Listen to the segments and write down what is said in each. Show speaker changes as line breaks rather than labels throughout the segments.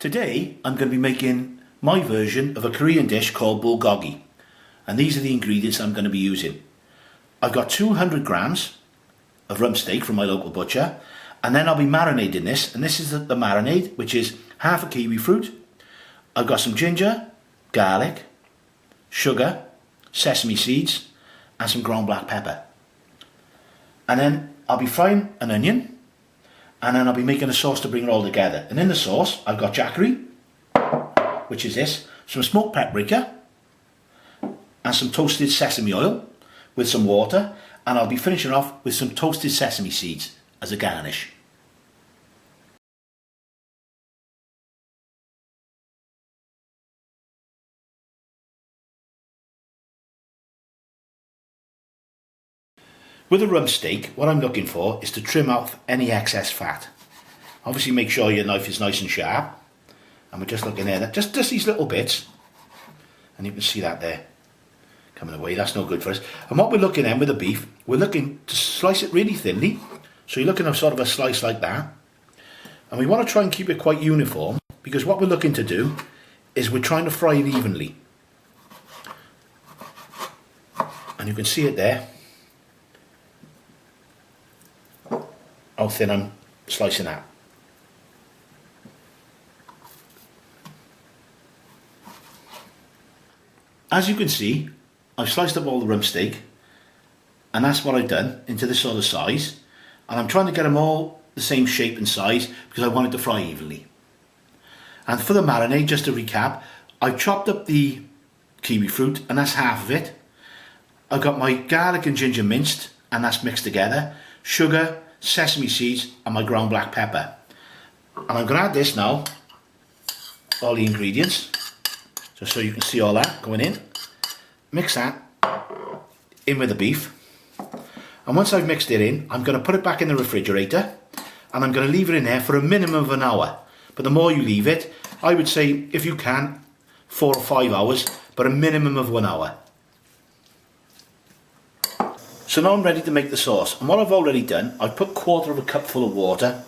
Today I'm going to be making my version of a Korean dish called bulgogi, and these are the ingredients I'm going to be using. I've got 200 grams of rump steak from my local butcher, and then I'll be marinating this, and this is the marinade, which is half a kiwi fruit. I've got some ginger, garlic, sugar, sesame seeds and some ground black pepper. And then I'll be frying an onion, and then I'll be making a sauce to bring it all together. And in the sauce I've got jackery, which is this, some smoked paprika and some toasted sesame oil with some water, and I'll be finishing off with some toasted sesame seeds as a garnish. With a rump steak, what I'm looking for is to trim off any excess fat. Obviously make sure your knife is nice and sharp, and we're just looking there, just these little bits, and you can see that there coming away. That's no good for us. And what we're looking at with the beef, we're looking to slice it really thinly, so you're looking at sort of a slice like that, and we want to try and keep it quite uniform, because what we're looking to do is we're trying to fry it evenly, and you can see it there, how thin I'm slicing that. As you can see, I've sliced up all the rump steak, and that's what I've done into this sort of size, and I'm trying to get them all the same shape and size because I want it to fry evenly. And for the marinade, just to recap, I've chopped up the kiwi fruit, and that's half of it. I've got my garlic and ginger minced, and that's mixed together, sugar, sesame seeds and my ground black pepper. And I'm going to add this now, all the ingredients, just so you can see all that going in. Mix that in with the beef, and once I've mixed it in, I'm going to put it back in the refrigerator, and I'm going to leave it in there for a minimum of an hour. But the more you leave it, I would say if you can 4 or 5 hours, but a minimum of 1 hour. So now I'm ready to make the sauce, and what I've already done, I've put 1/4 cup full of water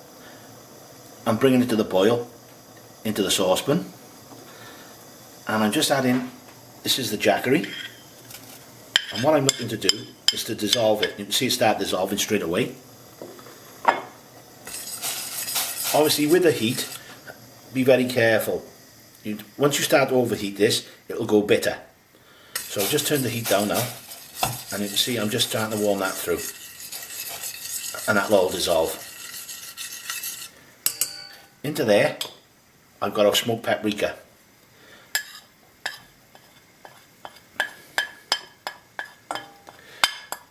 and bringing it to the boil into the saucepan, and I'm just adding, this is the jackery, and what I'm looking to do is to dissolve it. You can see it start dissolving straight away. Obviously with the heat, be very careful. Once you start to overheat this, it'll go bitter. So I'll just turn the heat down now. And you can see I'm just trying to warm that through, and that'll all dissolve. Into there I've got our smoked paprika.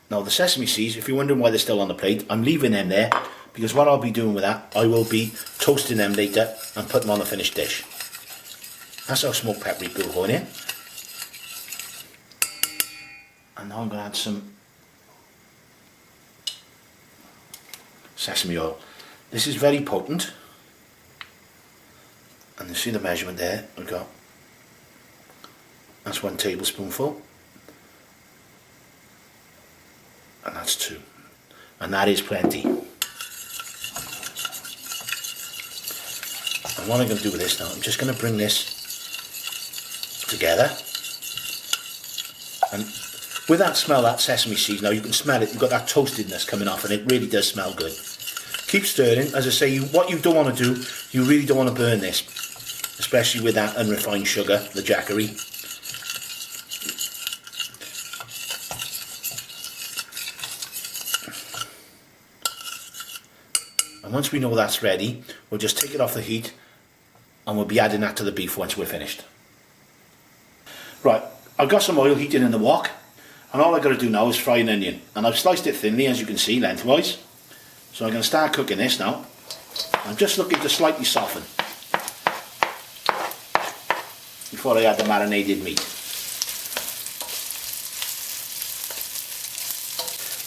Now the sesame seeds, if you're wondering why they're still on the plate, I'm leaving them there because what I'll be doing with that, I will be toasting them later and putting them on the finished dish. That's our smoked paprika going in. And now I'm going to add some sesame oil. This is very potent, and you see the measurement there. I've got, that's 1 tablespoonful, and that's 2, and that is plenty. And what I'm going to do with this now, I'm just going to bring this together, and with that smell, that sesame seeds, now you can smell it, you've got that toastedness coming off, and it really does smell good. Keep stirring. As I say, what you don't want to do, you really don't want to burn this, especially with that unrefined sugar, the jackery. And once we know that's ready, we'll just take it off the heat, and we'll be adding that to the beef once we're finished. Right, I've got some oil heating in the wok, and all I've got to do now is fry an onion, and I've sliced it thinly, as you can see, lengthwise. So I'm going to start cooking this now. I'm just looking to slightly soften before I add the marinated meat.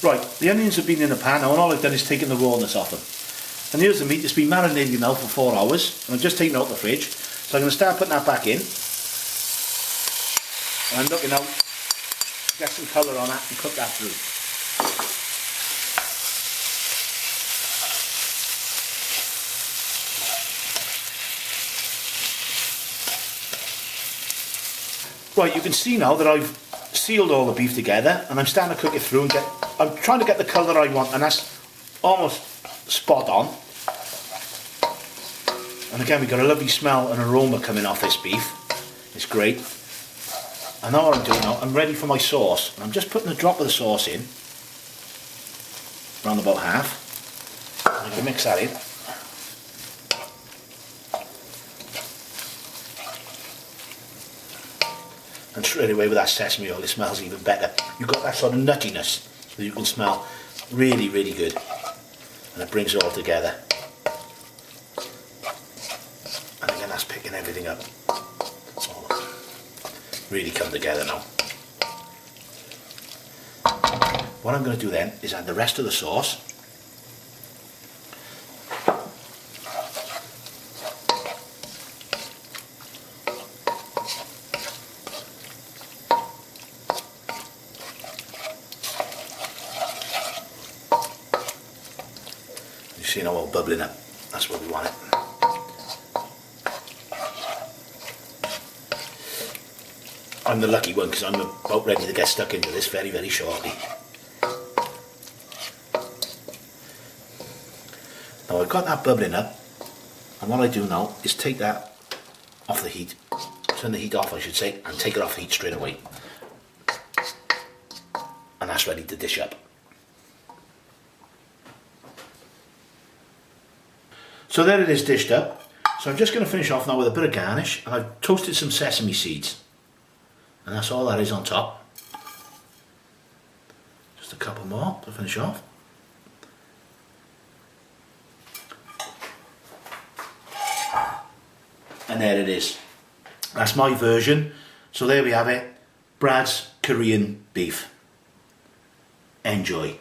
Right, the onions have been in the pan now, and all I've done is taken the rawness off them. And here's the meat. It's been marinating now for 4 hours, and I've just taken it out of the fridge. So I'm going to start putting that back in, and I'm looking out, get some colour on that and cook that through. Right, you can see now that I've sealed all the beef together, and I'm starting to cook it through and I'm trying to get the colour I want, and that's almost spot on. And again, we've got a lovely smell and aroma coming off this beef. It's great. I know what I'm doing now. I'm ready for my sauce, and I'm just putting a drop of the sauce in, around about half. I'm going to mix that in. And straight away with that sesame oil, it smells even better. You've got that sort of nuttiness that you can smell really, really good. And it brings it all together. And again, that's picking everything up. It's all really come together now. What I'm going to do then is add the rest of the sauce. You know, all bubbling up. That's what we want it. I'm the lucky one because I'm about ready to get stuck into this very, very shortly. Now I've got that bubbling up, and what I do now is take that off the heat, turn the heat off I should say, and take it off the heat straight away. And that's ready to dish up. So there it is, dished up. So I'm just going to finish off now with a bit of garnish, and I've toasted some sesame seeds. And that's all that is on top. Just a couple more to finish off. And there it is. That's my version. So there we have it. Brad's Korean beef. Enjoy.